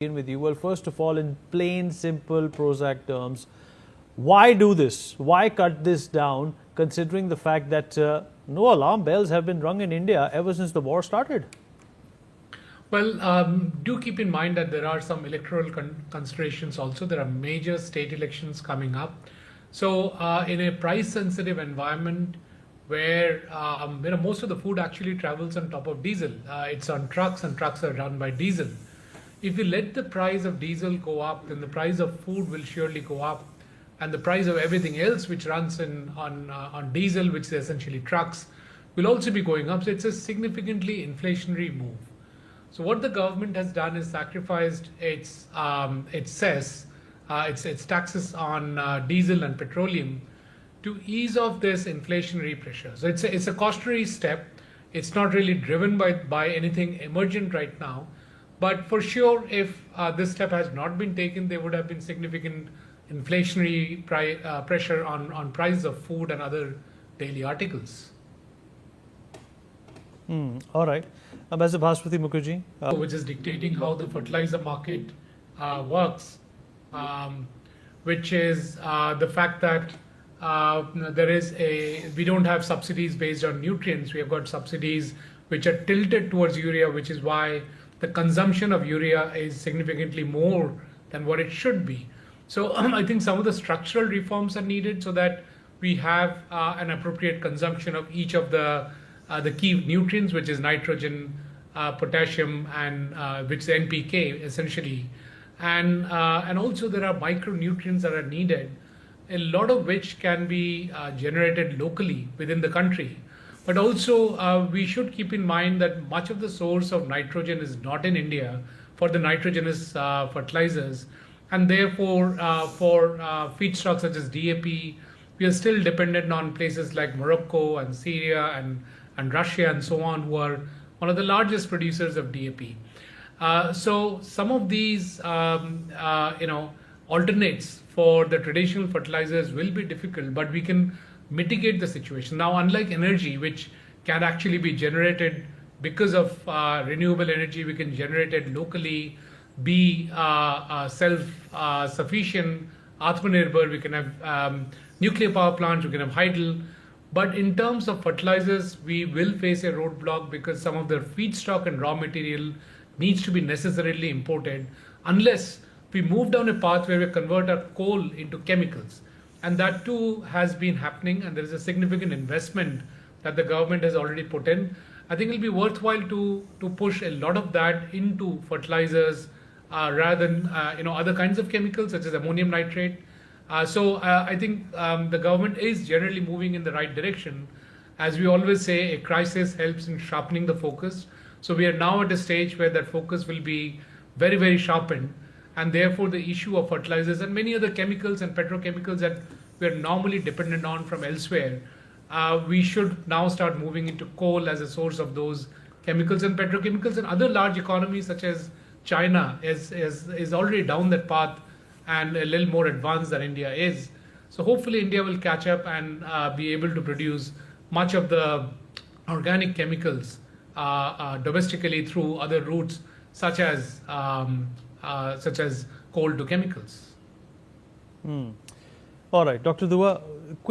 begin with you. Well, first of all, in plain, simple Prozac terms, why do this? Why cut this down, considering the fact that no alarm bells have been rung in India ever since the war started? Well, do keep in mind that there are some electoral considerations also. There are major state elections coming up. So in a price-sensitive environment where most of the food actually travels on top of diesel, it's on trucks and trucks are run by diesel. If we let the price of diesel go up, then the price of food will surely go up, and the price of everything else which runs on diesel, which is essentially trucks, will also be going up. So it's a significantly inflationary move. So what the government has done is sacrificed its cess, its taxes on diesel and petroleum to ease off this inflationary pressure. So it's a cautionary step. It's not really driven by anything emergent right now. But for sure, if this step has not been taken, there would have been significant inflationary pressure on prices of food and other daily articles. All right. Ambassador Bhaswati Mukherjee. Which is dictating how the fertilizer market works, which is the fact that we don't have subsidies based on nutrients. We have got subsidies which are tilted towards urea, which is why the consumption of urea is significantly more than what it should be. So I think some of the structural reforms are needed so that we have an appropriate consumption of each of the key nutrients, which is nitrogen, potassium, and which is NPK essentially, and also there are micronutrients that are needed, a lot of which can be generated locally within the country. But also we should keep in mind that much of the source of nitrogen is not in India for the nitrogenous fertilizers, and therefore for feedstocks such as DAP, we are still dependent on places like Morocco and Syria and Russia and so on, who are one of the largest producers of DAP. So some of these alternates for the traditional fertilizers will be difficult, but we can mitigate the situation. Now, unlike energy, which can actually be generated because of renewable energy, we can generate it locally, be self-sufficient, Atmanirbhar, we can have nuclear power plants, we can have hydel. But in terms of fertilizers, we will face a roadblock because some of the feedstock and raw material needs to be necessarily imported unless we move down a path where we convert our coal into chemicals. And that too has been happening, and there is a significant investment that the government has already put in. I think it'll be worthwhile to push a lot of that into fertilizers rather than other kinds of chemicals such as ammonium nitrate. So I think the government is generally moving in the right direction. As we always say, a crisis helps in sharpening the focus. So we are now at a stage where that focus will be very, very sharpened. And therefore, the issue of fertilizers and many other chemicals and petrochemicals that we are normally dependent on from elsewhere, we should now start moving into coal as a source of those chemicals and petrochemicals. And other large economies such as China is already down that path and a little more advanced than India is. So hopefully India will catch up and be able to produce much of the organic chemicals domestically through other routes such as coal to chemicals. All right, Dr. Dua.